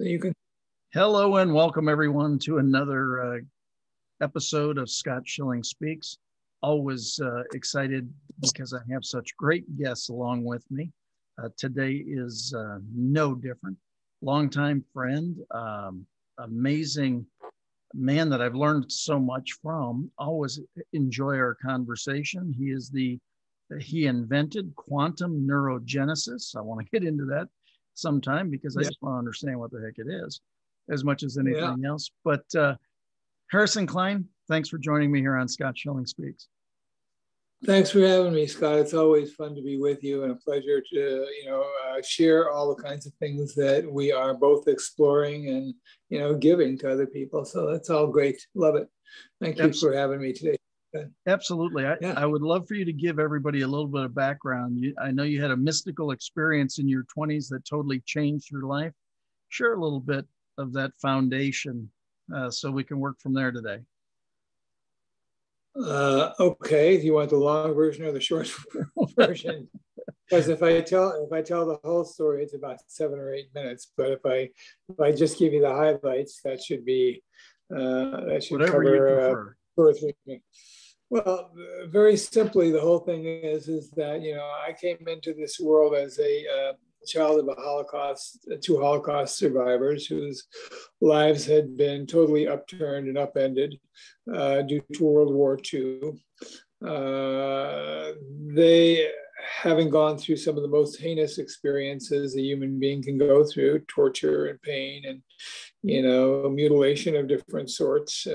So you can. Hello and welcome everyone to another episode of Scott Schilling Speaks. Always excited because I have such great guests along with me. Today is no different. Longtime friend, amazing man that I've learned so much from. Always enjoy our conversation. He invented quantum neurogenesis. I want to get into that sometime because I just want to understand what the heck it is as much as anything else. But Harrison Klein, thanks for joining me here on Scott Schilling Speaks. Thanks for having me, Scott. It's always fun to be with you and a pleasure to, share all the kinds of things that we are both exploring and, giving to other people. So that's all great. Love it. Thank you for having me today. Absolutely. I would love for you to give everybody a little bit of background. I know you had a mystical experience in your 20s that totally changed your life. Share a little bit of that foundation so we can work from there today. Okay, do you want the long version or the short version? Because if I tell the whole story, it's about 7 or 8 minutes. But if I just give you the highlights, that should whatever you prefer. 2 or 3 minutes. Well, very simply, the whole thing is that I came into this world as a child of two Holocaust survivors whose lives had been totally upturned and upended due to World War II. They, having gone through some of the most heinous experiences a human being can go through, torture and pain and, mutilation of different sorts,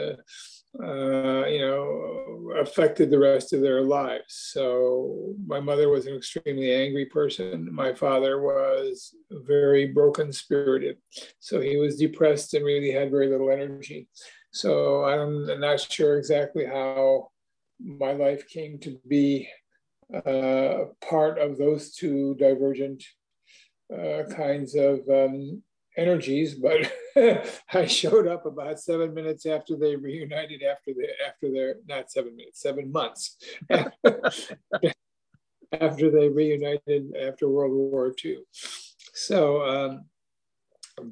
affected the rest of their lives. So my mother was an extremely angry person. My father was very broken spirited. So he was depressed and really had very little energy. So I'm not sure exactly how my life came to be part of those two divergent kinds of energies, but I showed up about 7 minutes after they reunited after their not 7 minutes, 7 months after they reunited after World War II. So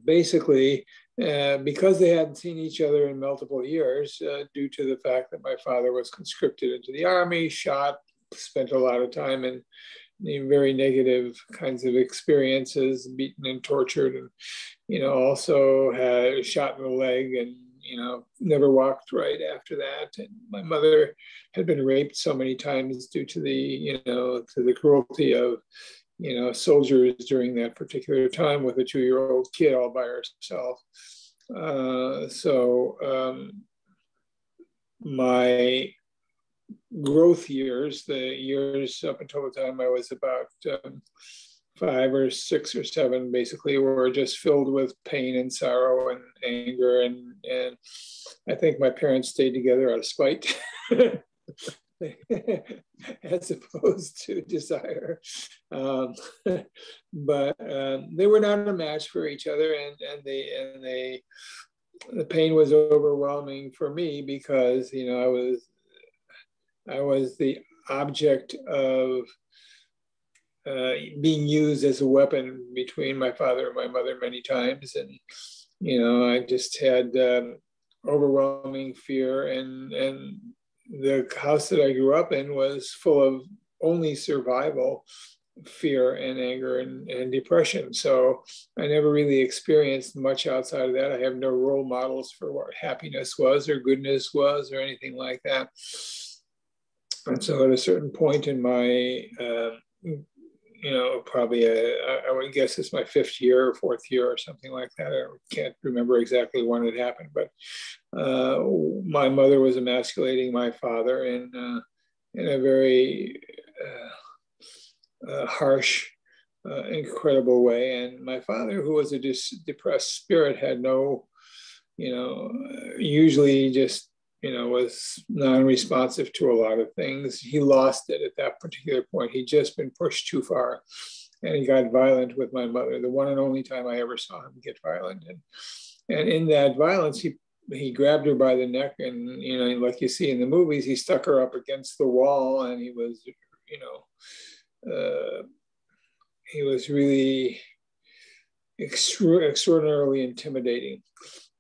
basically, because they hadn't seen each other in multiple years, due to the fact that my father was conscripted into the army, shot, spent a lot of time in very negative kinds of experiences, beaten and tortured, and also had shot in the leg and never walked right after that. And my mother had been raped so many times due to the cruelty of soldiers during that particular time with a 2-year-old kid all by herself. My growth years, the years up until the time I was about 5 or 6 or 7, basically were just filled with pain and sorrow and anger. And I think my parents stayed together out of spite as opposed to desire. But they were not a match for each other. And the pain was overwhelming for me because, I was the object of being used as a weapon between my father and my mother many times. And, I just had overwhelming fear. And the house that I grew up in was full of only survival, fear and anger and depression. So I never really experienced much outside of that. I have no role models for what happiness was or goodness was or anything like that. And so at a certain point in my, probably I would guess it's my 5th year or 4th year or something like that. I can't remember exactly when it happened, but my mother was emasculating my father in a very harsh, incredible way. And my father, who was a depressed spirit, had no, usually just was non-responsive to a lot of things. He lost it at that particular point. He'd just been pushed too far, and he got violent with my mother, the one and only time I ever saw him get violent. And in that violence, he grabbed her by the neck, and like you see in the movies, he stuck her up against the wall, and he was really extraordinarily intimidating.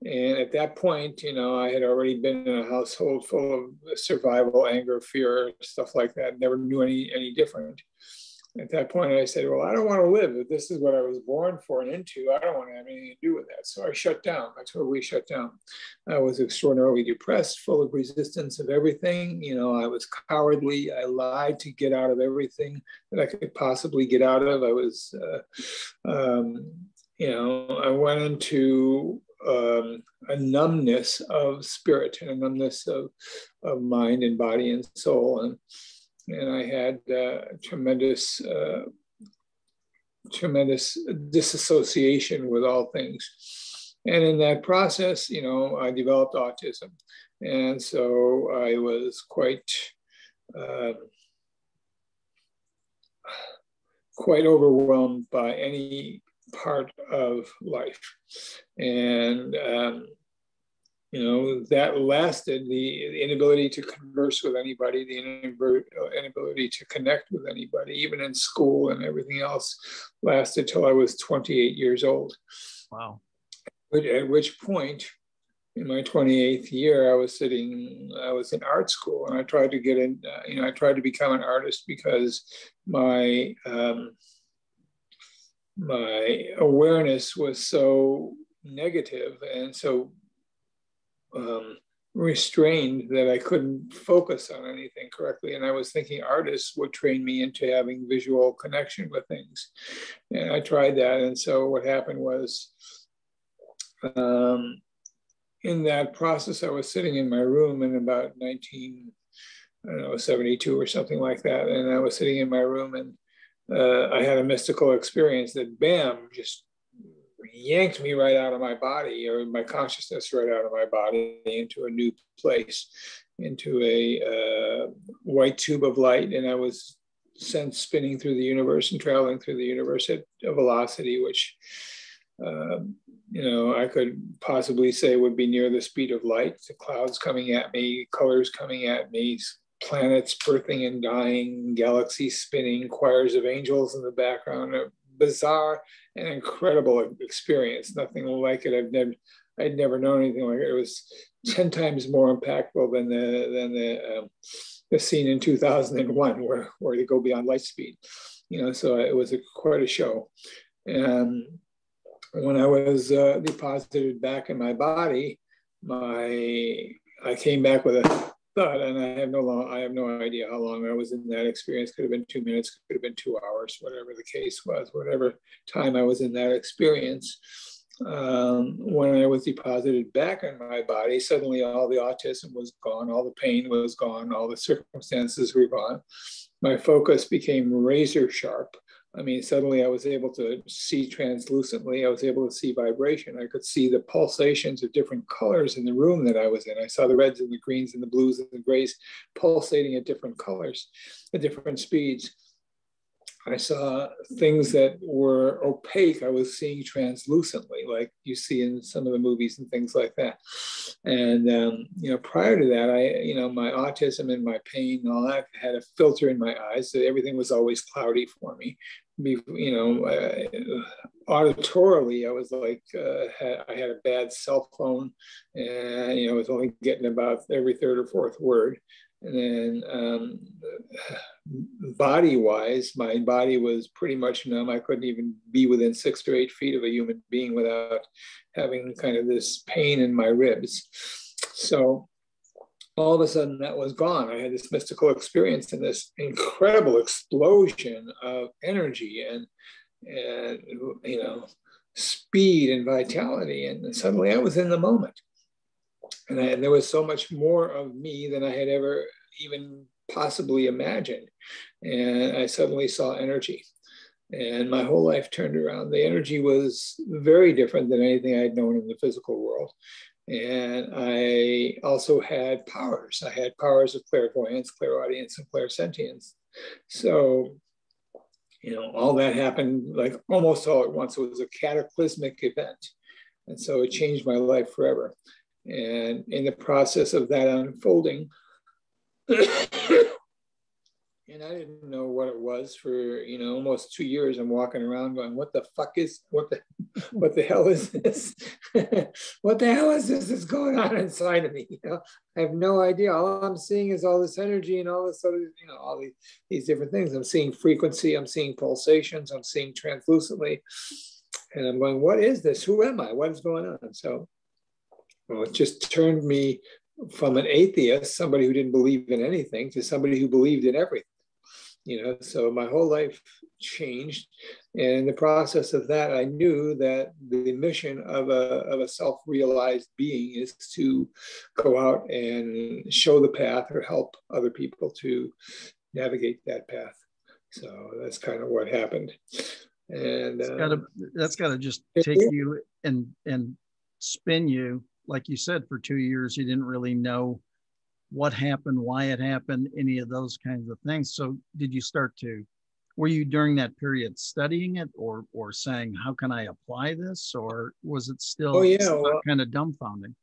And at that point, I had already been in a household full of survival, anger, fear, stuff like that. Never knew any different. At that point, I said, well, I don't want to live. If this is what I was born for and into, I don't want to have anything to do with that. So I shut down. I totally shut down. I was extraordinarily depressed, full of resistance of everything. I was cowardly. I lied to get out of everything that I could possibly get out of. I was, I went into a numbness of spirit and a numbness of mind and body and soul. And I had tremendous disassociation with all things. And in that process, I developed autism. And so I was quite overwhelmed by any part of life. And that lasted. The inability to converse with anybody, the inability to connect with anybody, even in school and everything else, lasted till I was 28 years old. Wow. At which point, in my 28th year, I was in art school, and I tried to get in, I tried to become an artist because my awareness was so negative and so restrained that I couldn't focus on anything correctly. And I was thinking artists would train me into having visual connection with things. And I tried that. And so what happened was, in that process, I was sitting in my room in about 1972 or something like that. And I was sitting in my room, and I had a mystical experience that, bam, just yanked me right out of my body, or my consciousness right out of my body, into a new place, into a white tube of light. And I was sent spinning through the universe and traveling through the universe at a velocity which, I could possibly say would be near the speed of light. The clouds coming at me, colors coming at me, planets birthing and dying, galaxies spinning, choirs of angels in the background. A bizarre and incredible experience. Nothing like it. I'd never known anything like it. It was 10 times more impactful than the scene in 2001 where they go beyond light speed. So it was quite a show. And when I was deposited back in my body, I came back with a thought, and I have no idea how long I was in that experience. Could have been 2 minutes, could have been 2 hours, whatever the case was, whatever time I was in that experience. When I was deposited back in my body, suddenly all the autism was gone, all the pain was gone, all the circumstances were gone. My focus became razor sharp. I mean, suddenly I was able to see translucently. I was able to see vibration. I could see the pulsations of different colors in the room that I was in. I saw the reds and the greens and the blues and the grays pulsating at different colors, at different speeds. I saw things that were opaque. I was seeing translucently, like you see in some of the movies and things like that. And prior to that, my autism and my pain and all that had a filter in my eyes, so everything was always cloudy for me. Auditorily, I was like, I had a bad cell phone, and I was only getting about every third or fourth word. And then body-wise, my body was pretty much numb. I couldn't even be within 6 or 8 feet of a human being without having kind of this pain in my ribs. So all of a sudden that was gone. I had this mystical experience and this incredible explosion of energy and speed and vitality. And suddenly I was in the moment. And there was so much more of me than I had ever even possibly imagined. And I suddenly saw energy. And my whole life turned around. The energy was very different than anything I'd known in the physical world. And I also had powers. I had powers of clairvoyance, clairaudience, and clairsentience. So, all that happened like almost all at once. It was a cataclysmic event. And so it changed my life forever. And in the process of that unfolding, and I didn't know what it was for, almost 2 years. I'm walking around going, what the fuck is, what the, what the hell is this? What the hell is this that's going on inside of me? I have no idea. All I'm seeing is all this energy and all this other, all these different things. I'm seeing frequency, I'm seeing pulsations, I'm seeing translucently. And I'm going, what is this? Who am I? What is going on? So, well, it just turned me from an atheist, somebody who didn't believe in anything, to somebody who believed in everything. So my whole life changed. And in the process of that, I knew that the mission of a self-realized being is to go out and show the path or help other people to navigate that path. So that's kind of what happened. And that's gotta just take you and spin you. Like you said, for 2 years, you didn't really know what happened, why it happened, any of those kinds of things. So were you during that period studying it or saying, how can I apply this? Or was it still kind of dumbfounding?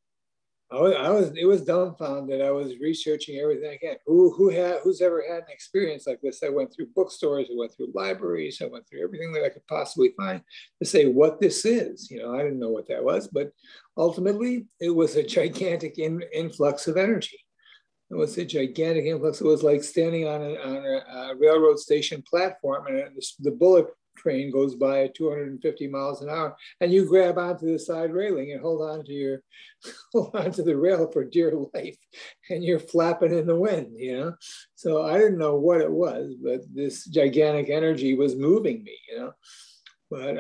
It was dumbfounded. I was researching everything I can. Who's ever had an experience like this? I went through bookstores, I went through libraries, I went through everything that I could possibly find to say what this is. I didn't know what that was, but ultimately it was a gigantic influx of energy. It was a gigantic influx. It was like standing on a railroad station platform, and the bullet train goes by at 250 miles an hour, and you grab onto the side railing and hold on to the rail for dear life, and you're flapping in the wind. So I didn't know what it was, but this gigantic energy was moving me. But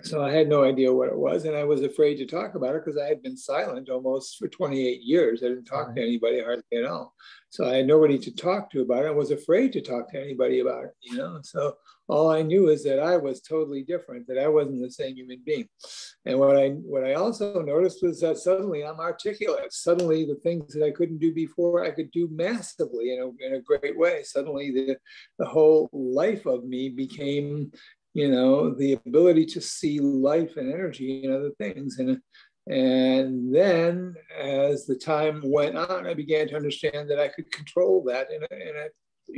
so I had no idea what it was, and I was afraid to talk about it because I had been silent almost for 28 years. I didn't talk to anybody hardly at all. So I had nobody to talk to about it. I was afraid to talk to anybody about it, So all I knew is that I was totally different, that I wasn't the same human being. And what I also noticed was that suddenly I'm articulate. Suddenly the things that I couldn't do before, I could do massively in a great way. Suddenly the whole life of me became the ability to see life and energy and other things. And then as the time went on, I began to understand that I could control that in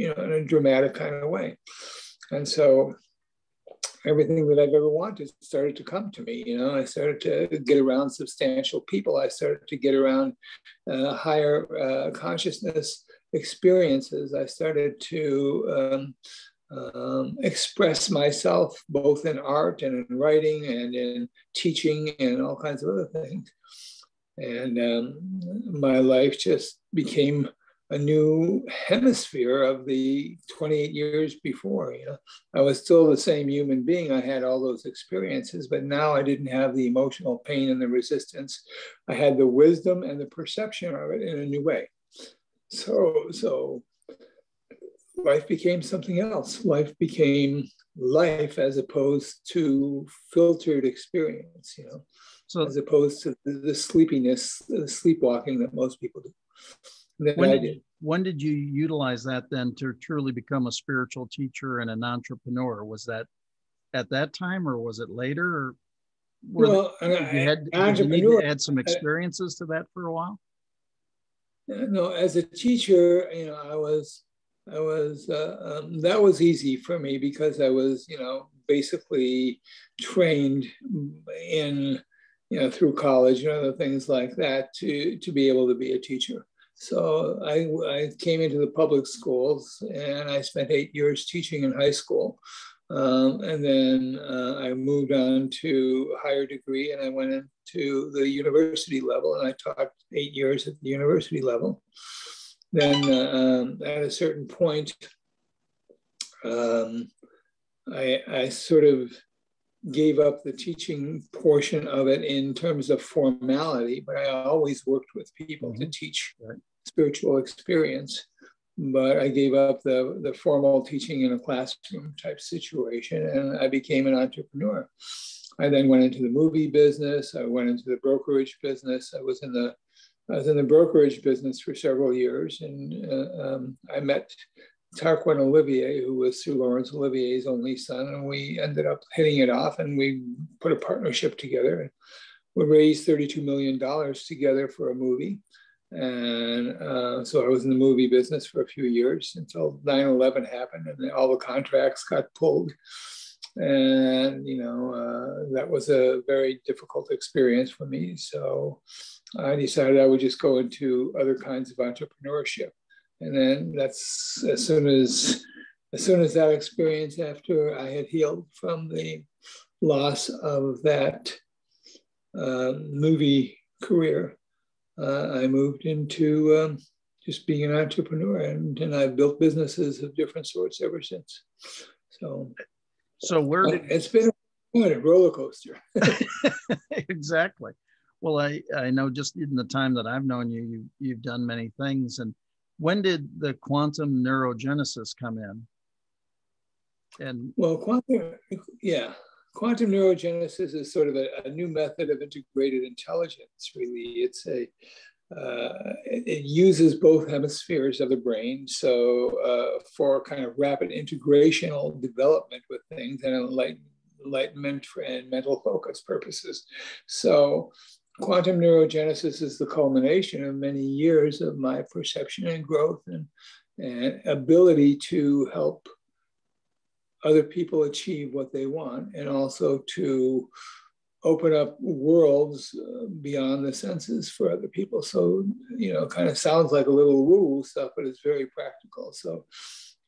a dramatic kind of way. And so everything that I've ever wanted started to come to me. I started to get around substantial people. I started to get around higher consciousness experiences. I started to express myself both in art and in writing and in teaching and all kinds of other things. And my life just became a new hemisphere of the 28 years before. I was still the same human being. I had all those experiences, but now I didn't have the emotional pain and the resistance. I had the wisdom and the perception of it in a new way. So life became something else. Life became life as opposed to filtered experience, so as opposed to the sleepiness, the sleepwalking that most people do. When did you utilize that then to truly become a spiritual teacher and an entrepreneur? Was that at that time or was it later? Did you need to add some experiences to that for a while? No, as a teacher, that was easy for me because I was, basically trained in, through college and other things like that to be able to be a teacher. So I came into the public schools and I spent 8 years teaching in high school. And then I moved on to a higher degree and I went into the university level and I taught 8 years at the university level. Then at a certain point, I sort of gave up the teaching portion of it in terms of formality, but I always worked with people to teach spiritual experience. But I gave up the formal teaching in a classroom type situation and I became an entrepreneur. I then went into the movie business. I went into the brokerage business. I was in the brokerage business for several years, and I met Tarquin Olivier, who was Sir Laurence Olivier's only son, and we ended up hitting it off, and we put a partnership together. We raised $32 million together for a movie, and so I was in the movie business for a few years until 9/11 happened, and then all the contracts got pulled. And, that was a very difficult experience for me. So I decided I would just go into other kinds of entrepreneurship. And then that's as soon as that experience, after I had healed from the loss of that movie career, I moved into just being an entrepreneur, and I've built businesses of different sorts ever since. So where did it's been a roller coaster? Exactly. Well, I know just in the time that I've known you, you've done many things. And when did the quantum neurogenesis come in? And well, quantum neurogenesis is sort of a new method of integrated intelligence. Really, it uses both hemispheres of the brain. So for kind of rapid integrational development with things and enlightenment and mental focus purposes. So quantum neurogenesis is the culmination of many years of my perception and growth and ability to help other people achieve what they want, and also to open up worlds beyond the senses for other people. So, kind of sounds like a little woo-woo stuff, but it's very practical. So,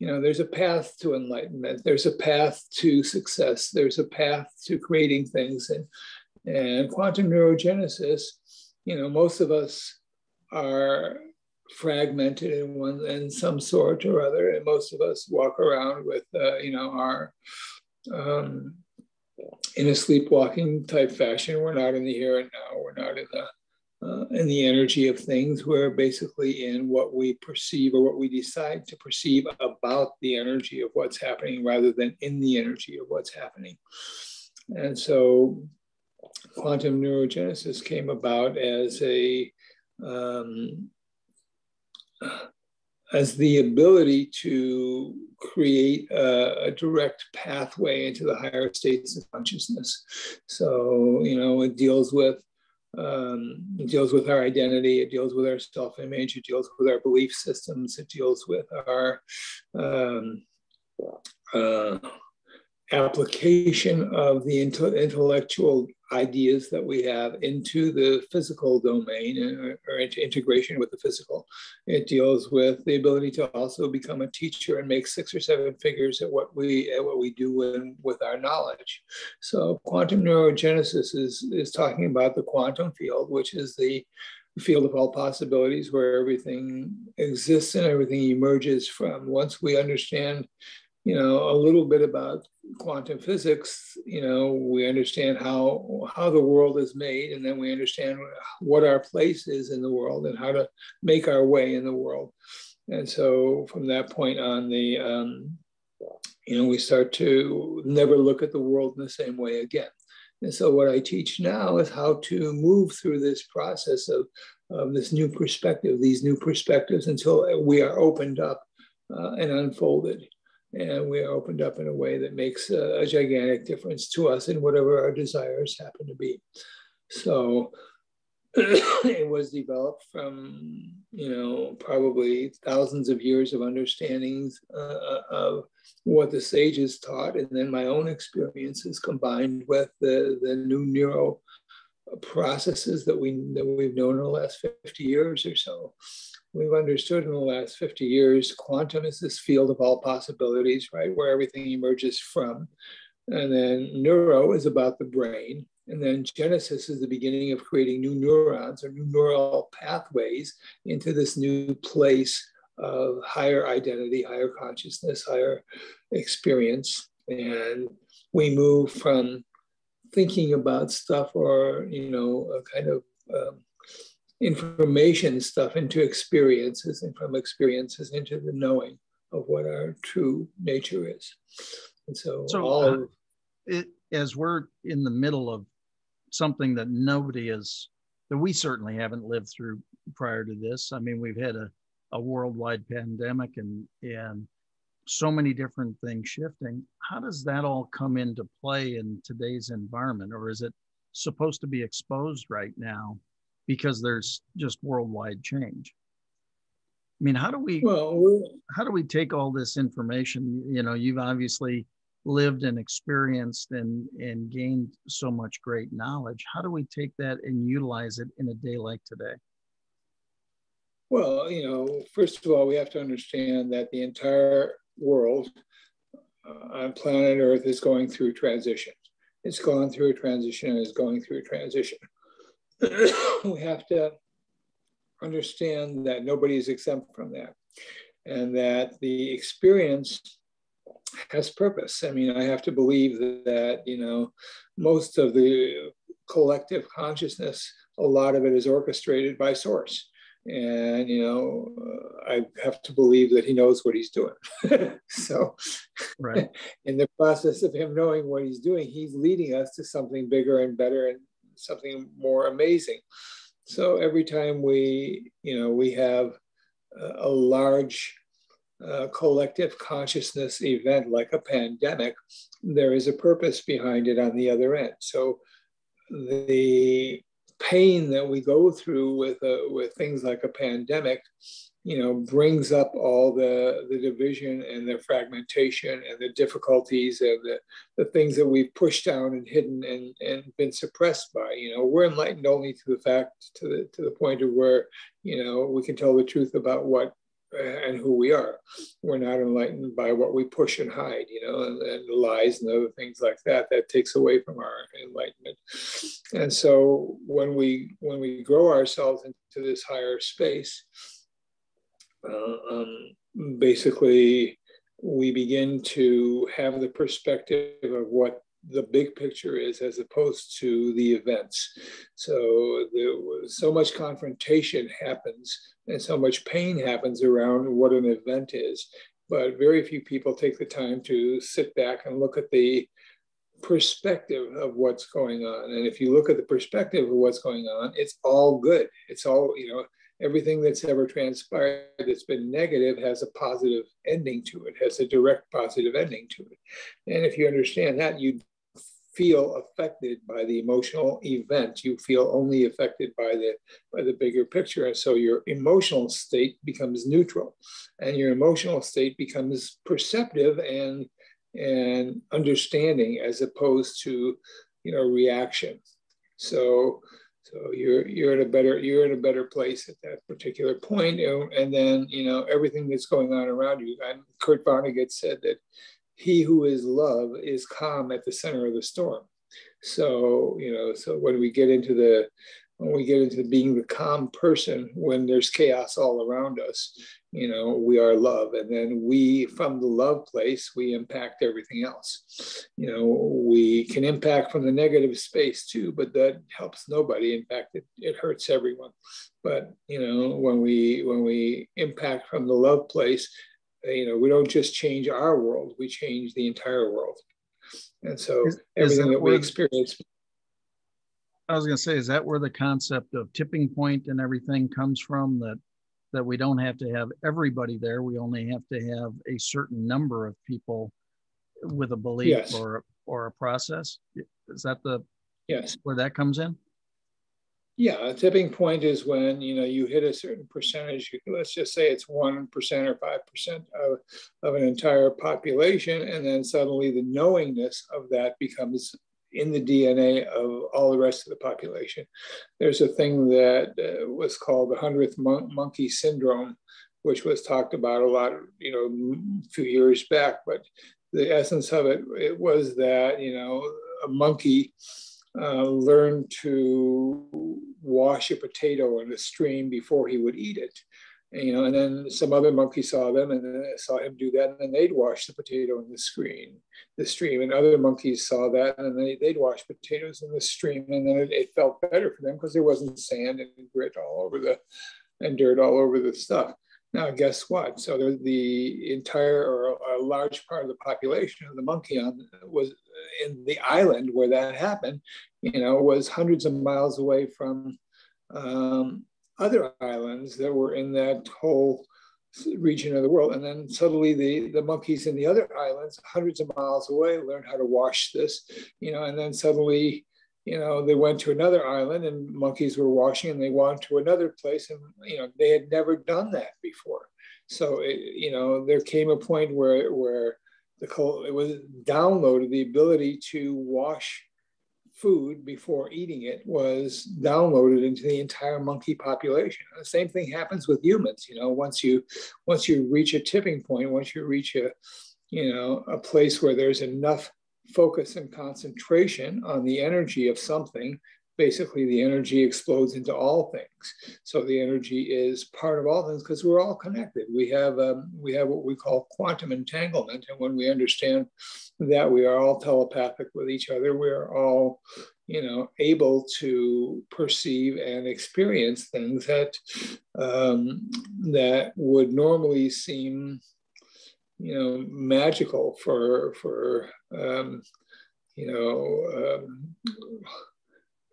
there's a path to enlightenment. There's a path to success. There's a path to creating things. And quantum neurogenesis, most of us are fragmented in some sort or other, and most of us walk around with our in a sleepwalking type fashion. We're not in the here and now. We're not in the energy of things. We're basically in what we perceive or what we decide to perceive about the energy of what's happening, rather than in the energy of what's happening. And so quantum neurogenesis came about as the ability to create a direct pathway into the higher states of consciousness. So, it deals with our identity, it deals with our self-image, it deals with our belief systems, it deals with our application of the intellectual ideas that we have into the physical domain, or into integration with the physical. It deals with the ability to also become a teacher and make 6 or 7 figures at what we do with our knowledge. So quantum neurogenesis is talking about the quantum field, which is the field of all possibilities, where everything exists and everything emerges from. Once we understand a little bit about quantum physics, we understand how the world is made, and then we understand what our place is in the world and how to make our way in the world. And so from that point on, we start to never look at the world in the same way again. And so what I teach now is how to move through this process of this new perspective, these new perspectives, until we are opened up and unfolded. And we are opened up in a way that makes a gigantic difference to us in whatever our desires happen to be. So it was developed from, probably thousands of years of understandings of what the sages taught, and then my own experiences combined with the new neuro processes that we've known in the last 50 years or so. We've understood in the last 50 years, quantum is this field of all possibilities, right, where everything emerges from. And then neuro is about the brain. And then genesis is the beginning of creating new neurons or new neural pathways into this new place of higher identity, higher consciousness, higher experience. And we move from thinking about stuff, or, a kind of information stuff, into experiences, and from experiences into the knowing of what our true nature is. And so as we're in the middle of something that that we certainly haven't lived through prior to this. I mean, we've had a worldwide pandemic and so many different things shifting. How does that all come into play in today's environment? Or is it supposed to be exposed right now because there's just worldwide change? I mean, how do we take all this information? You've obviously lived and experienced and gained so much great knowledge. How do we take that and utilize it in a day like today? Well, first of all, we have to understand that the entire world on planet Earth is going through transition. It's gone through a transition and is going through a transition. We have to understand that nobody is exempt from that, and that the experience has purpose. I mean, I have to believe that, most of the collective consciousness, a lot of it is orchestrated by Source. And, I have to believe that he knows what he's doing. So, right. In the process of him knowing what he's doing, he's leading us to something bigger and better and something more amazing. So every time we have a large collective consciousness event like a pandemic, there is a purpose behind it on the other end. So the pain that we go through with things like a pandemic, brings up all the division and the fragmentation and the difficulties and the things that we've pushed down and hidden and been suppressed by. We're enlightened only to the fact, to the point of where, we can tell the truth about what and who we are. We're not enlightened by what we push and hide, and the lies and other things like that. That takes away from our enlightenment. And so when we grow ourselves into this higher space, basically we begin to have the perspective of what the big picture is as opposed to the events. So so much confrontation happens and so much pain happens around what an event is, but very few people take the time to sit back and look at the perspective of what's going on. And if you look at the perspective of what's going on, it's all good. It's all, everything that's ever transpired that's been negative has a positive ending to it, has a direct positive ending to it. And if you understand that, you feel affected by the emotional event. You feel only affected by the bigger picture. And so your emotional state becomes neutral, and your emotional state becomes perceptive and understanding, as opposed to, reaction. So you're in a better place at that particular point. And then, everything that's going on around you. And Kurt Vonnegut said that he who is love is calm at the center of the storm. So, so when we get into being the calm person when there's chaos all around us, we are love. And then we, from the love place, we impact everything else. We can impact from the negative space too, but that helps nobody. In fact, it hurts everyone. But, when we impact from the love place, we don't just change our world, we change the entire world. And so everything that we experience. I was going to say, is that where the concept of tipping point and everything comes from? That we don't have to have everybody there. We only have to have a certain number of people with a belief, yes, or a process. Is that yes, where that comes in? Yeah, a tipping point is when you hit a certain percentage. Let's just say it's 1% or 5% of an entire population, and then suddenly the knowingness of that becomes in the DNA of all the rest of the population. There's a thing that was called the 100th monkey syndrome, which was talked about a lot, a few years back. But the essence of it was that a monkey learned to wash a potato in a stream before he would eat it. And then some other monkeys saw them and then saw him do that, and then they'd wash the potato in the stream. And other monkeys saw that, and then they'd wash potatoes in the stream, and then it felt better for them because there wasn't sand and grit all over and dirt all over the stuff. Now, guess what? So the entire, or a large part of the population of the monkey was in the island where that happened, was hundreds of miles away from other islands that were in that whole region of the world. And then suddenly the monkeys in the other islands, hundreds of miles away, learned how to wash this, and then suddenly, they went to another island and monkeys were washing, and they went to another place, and, they had never done that before. So, there came a point where it was downloaded, the ability to wash food before eating it was downloaded into the entire monkey population. The same thing happens with humans. Once you reach a tipping point, once you reach a place where there's enough focus and concentration on the energy of something, basically the energy explodes into all things. So the energy is part of all things because we're all connected. We have what we call quantum entanglement, and when we understand that we are all telepathic with each other, we are all able to perceive and experience things that that would normally seem magical for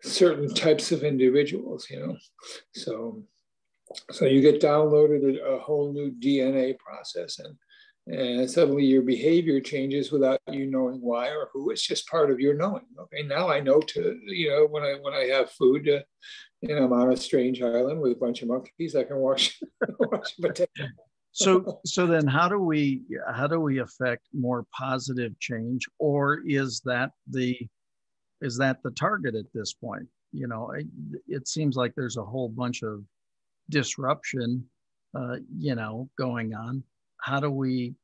certain types of individuals, So you get downloaded a whole new DNA process, and suddenly your behavior changes without you knowing why or who. It's just part of your knowing. Okay, now I know when I have food, I'm on a strange island with a bunch of monkeys, I can wash potato. So then how do we affect more positive change, or is that the target at this point? It seems like there's a whole bunch of disruption, going on. How do we,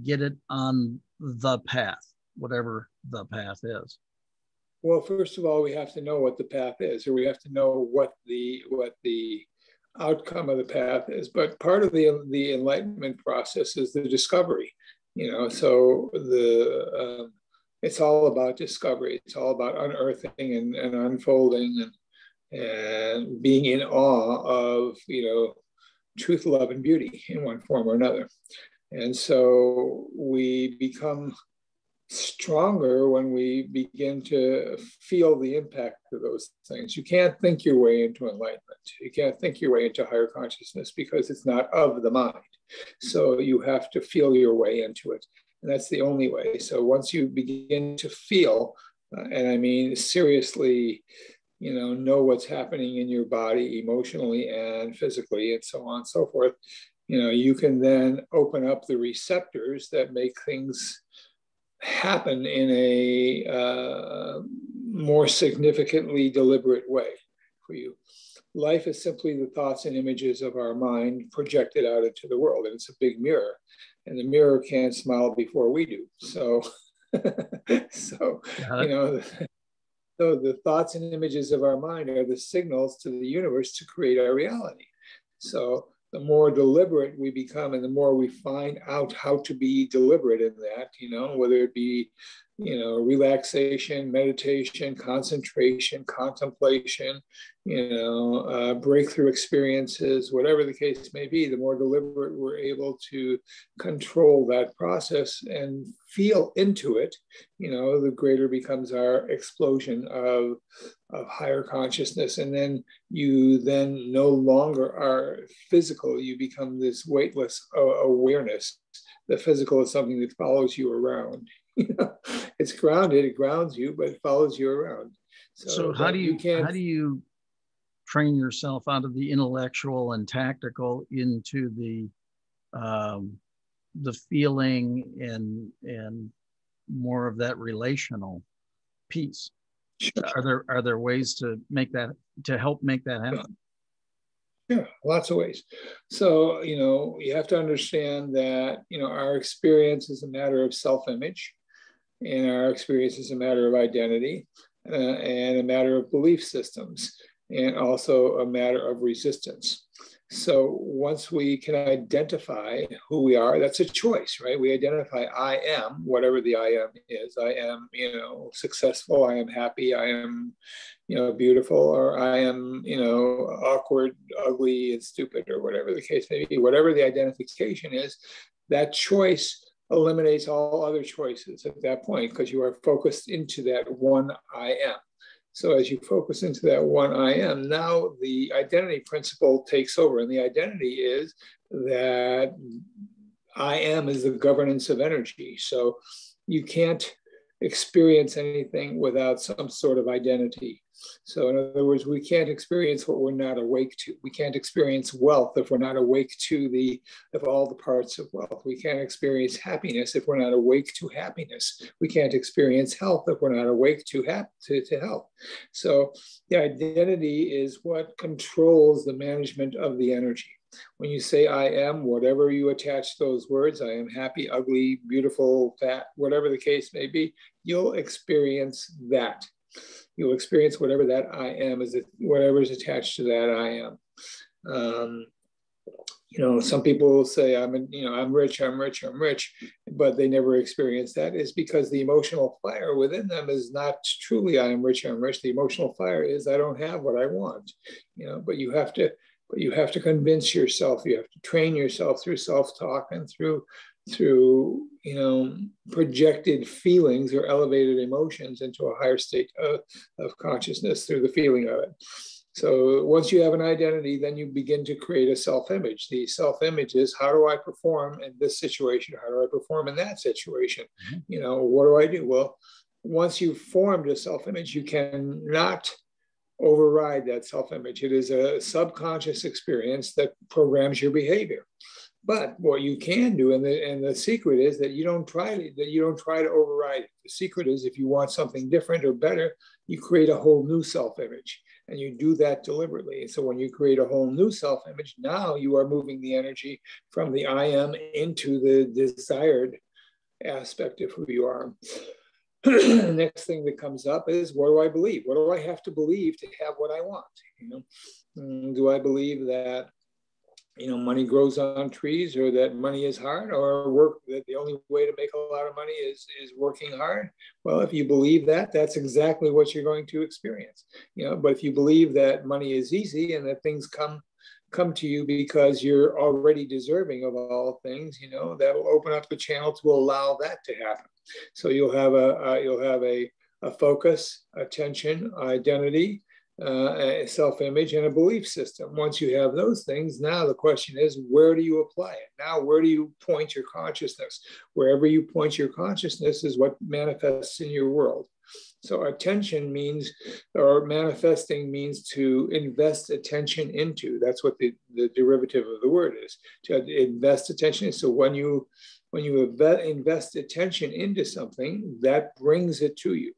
get it on the path, whatever the path is? Well, first of all, we have to know what the path is, or we have to know what the outcome of the path is. But part of the enlightenment process is the discovery. So it's all about discovery. It's all about unearthing and unfolding and being in awe of, truth, love, and beauty in one form or another. And so we become stronger when we begin to feel the impact of those things. You can't think your way into enlightenment. You can't think your way into higher consciousness because it's not of the mind. So you have to feel your way into it. And that's the only way. So once you begin to feel, and I mean seriously, know what's happening in your body emotionally and physically and so on and so forth, you can then open up the receptors that make things happen in a more significantly deliberate way for you. Life is simply the thoughts and images of our mind projected out into the world, and it's a big mirror, and the mirror can't smile before we do. So, so the thoughts and images of our mind are the signals to the universe to create our reality. So the more deliberate we become and the more we find out how to be deliberate in that, whether it be, relaxation, meditation, concentration, contemplation, breakthrough experiences, whatever the case may be, the more deliberate we're able to control that process and feel into it, the greater becomes our explosion of higher consciousness. And then you then no longer are physical, you become this weightless awareness. The physical is something that follows you around. It's grounded, it grounds you, but it follows you around. So how do you train yourself out of the intellectual and tactical into the feeling and more of that relational piece? Sure. Are there ways to help make that happen? Yeah, lots of ways. So, you have to understand that, our experience is a matter of self-image, and our experience is a matter of identity, and a matter of belief systems, and also a matter of resistance. So once we can identify who we are, that's a choice, right? We identify I am, whatever the I am is. I am, successful. I am happy. I am, beautiful, or I am, awkward, ugly, and stupid, or whatever the case may be. Whatever the identification is, that choice eliminates all other choices at that point because you are focused into that one I am. So as you focus into that one I am, now the identity principle takes over. And the identity is that I am is the governance of energy. So you can't experience anything without some sort of identity. So in other words, we can't experience what we're not awake to. We can't experience wealth if we're not awake to all the parts of wealth. We can't experience happiness if we're not awake to happiness. We can't experience health if we're not awake to health. So the identity is what controls the management of the energy. When you say I am, whatever you attach those words, I am happy, ugly, beautiful, fat, whatever the case may be, you'll experience that. You'll experience whatever that I am is, whatever is attached to that I am. Some people will say I'm rich, but they never experience that. Is because the emotional fire within them is not truly I am rich, I'm rich. The emotional fire is I don't have what I want. But you have to convince yourself. You have to train yourself through self-talk and through projected feelings or elevated emotions into a higher state of consciousness through the feeling of it. So once you have an identity, then you begin to create a self-image. The self-image is, how do I perform in this situation? How do I perform in that situation? What do I do? Well, once you've formed a self-image, you cannot override that self-image. It is a subconscious experience that programs your behavior. But what you can do, and the secret is that you don't try to override it. The secret is, if you want something different or better, you create a whole new self-image, and you do that deliberately. And so when you create a whole new self-image, now you are moving the energy from the I am into the desired aspect of who you are. The next thing that comes up is, what do I believe? What do I have to believe to have what I want? Do I believe that money grows on trees, or that money is hard, or that the only way to make a lot of money is working hard? Well, if you believe that, that's exactly what you're going to experience. But if you believe that money is easy and that things come to you because you're already deserving of all things, that will open up the channel to allow that to happen. So you'll have a focus, attention, identity, a self-image, and a belief system. Once you have those things, now the question is, where do you apply it? Now, where do you point your consciousness? Wherever you point your consciousness is what manifests in your world. So attention means, or manifesting means, to invest attention into. That's what the derivative of the word is, to invest attention. So when you invest attention into something, that brings it to you.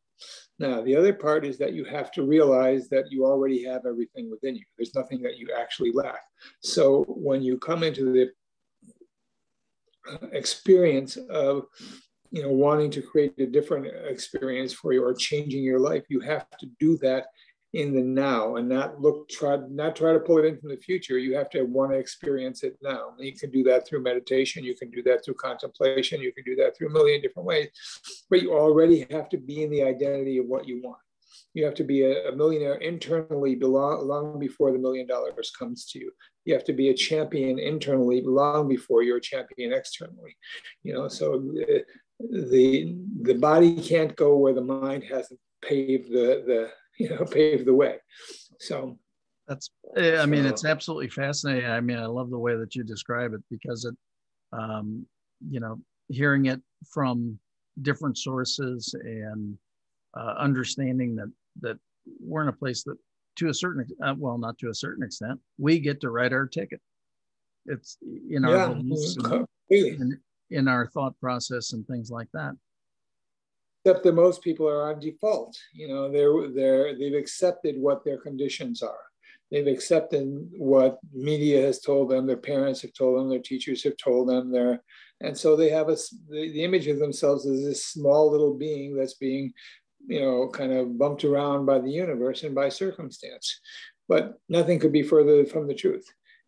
Now, the other part is that you have to realize that you already have everything within you. There's nothing that you actually lack. So when you come into the experience of wanting to create a different experience for you, or changing your life, you have to do that in the now, and not try to pull it in from the future. You have to want to experience it now. And you can do that through meditation. You can do that through contemplation. You can do that through a million different ways. But you already have to be in the identity of what you want. You have to be a millionaire internally long before the $1 million comes to you. You have to be a champion internally long before you're a champion externally. So the body can't go where the mind hasn't paved paved the way. So it's absolutely fascinating. I love the way that you describe it, because it, hearing it from different sources, and understanding that we're in a place that, to a certain, not to a certain extent, we get to write our ticket. It's in our beliefs, in our thought process and things like that. Except that most people are on default. They've accepted what their conditions are. They've accepted what media has told them, their parents have told them, their teachers have told them. And so they have the image of themselves as this small little being that's being, kind of bumped around by the universe and by circumstance. But nothing could be further from the truth.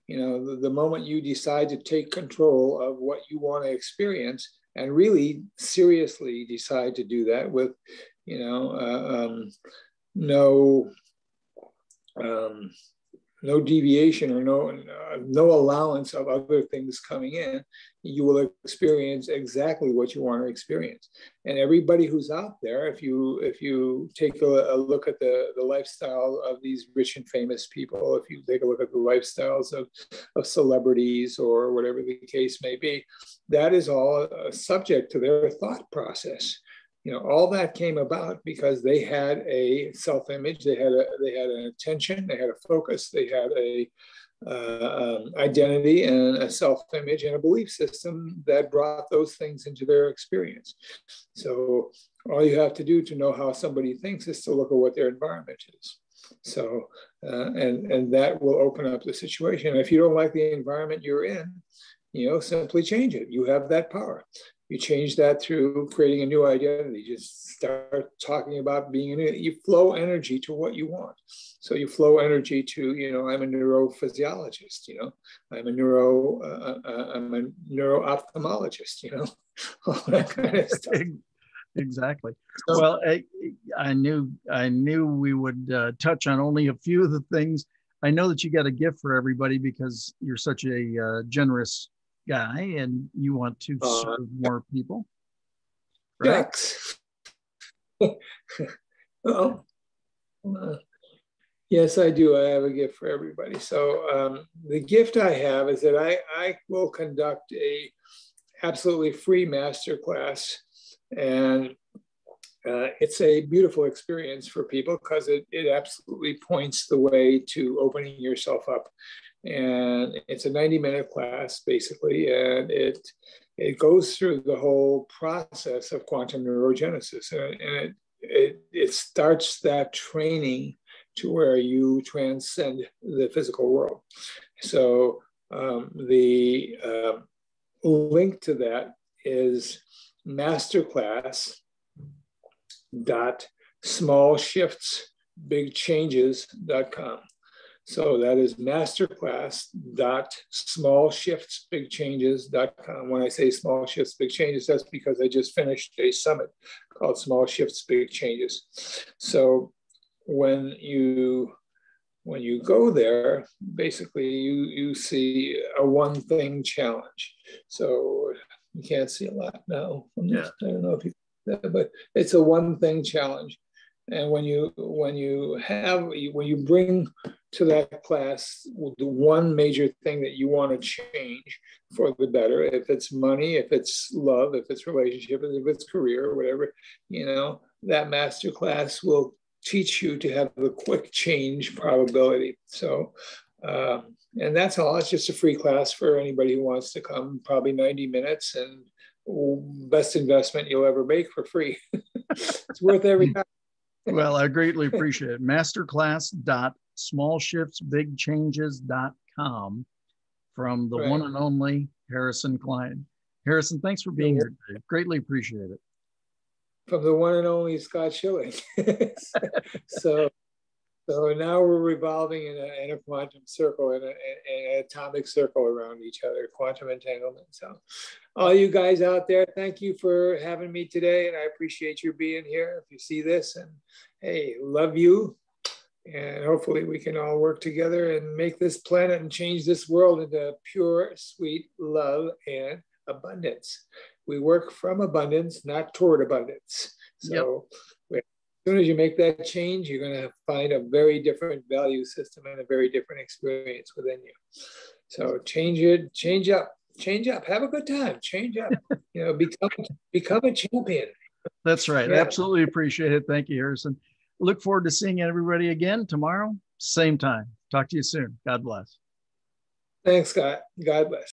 The moment you decide to take control of what you want to experience, and really seriously decide to do that with, no deviation, or no allowance of other things coming in, you will experience exactly what you want to experience. And everybody who's out there, if you take a look at the lifestyle of these rich and famous people, if you take a look at the lifestyles of celebrities, or whatever the case may be, that is all subject to their thought process. all that came about because they had a self-image, they had an attention, they had a focus, they had a identity and a self-image and a belief system that brought those things into their experience. So all you have to do to know how somebody thinks is to look at what their environment is. So and that will open up the situation. If you don't like the environment you're in, simply change it. You have that power. You change that through creating a new identity. Just start talking about being you flow energy to what you want. So you flow energy to, I'm a neurophysiologist, I'm a neuro-ophthalmologist, all that kind of stuff. Exactly. So, well, I knew we would touch on only a few of the things. I know that you got a gift for everybody because you're such a generous guy and you want to serve more people. Right? Well, yes, I do. I have a gift for everybody. So the gift I have is that I will conduct a absolutely free masterclass, and it's a beautiful experience for people because it absolutely points the way to opening yourself up. And it's a 90-minute class, basically, and it goes through the whole process of quantum neurogenesis. And it starts that training to where you transcend the physical world. So the link to that is masterclass.smallshiftsbigchanges.com. So that is masterclass.smallshiftsbigchanges.com. When I say small shifts, big changes, that's because I just finished a summit called Small Shifts, Big Changes. So when you go there, basically you see a one thing challenge. So you can't see a lot now. I don't know if you, but it's a one thing challenge. And when you bring to that class the one major thing that you want to change for the better, if it's money, if it's love, if it's relationship, if it's career, or whatever, that master class will teach you to have the quick change probability. So, and that's all. It's just a free class for anybody who wants to come, probably 90 minutes, and best investment you'll ever make for free. It's worth every time. Well, I greatly appreciate it. Masterclass.smallshiftsbigchanges.com from the one and only Harrison Klein. Harrison, thanks for being here today. Greatly appreciate it. From the one and only Scott Schilling. So now we're revolving in a quantum circle, in an atomic circle around each other, quantum entanglement. So all you guys out there, thank you for having me today. And I appreciate you being here. If you see this, and hey, love you. And hopefully we can all work together and make this planet and change this world into pure, sweet love and abundance. We work from abundance, not toward abundance. So as soon as you make that change, you're going to find a very different value system and a very different experience within you. So change up, have a good time, change up, become a champion. That's right. Yeah. Absolutely appreciate it. Thank you, Harrison. Look forward to seeing everybody again tomorrow, same time. Talk to you soon. God bless. Thanks, Scott. God bless.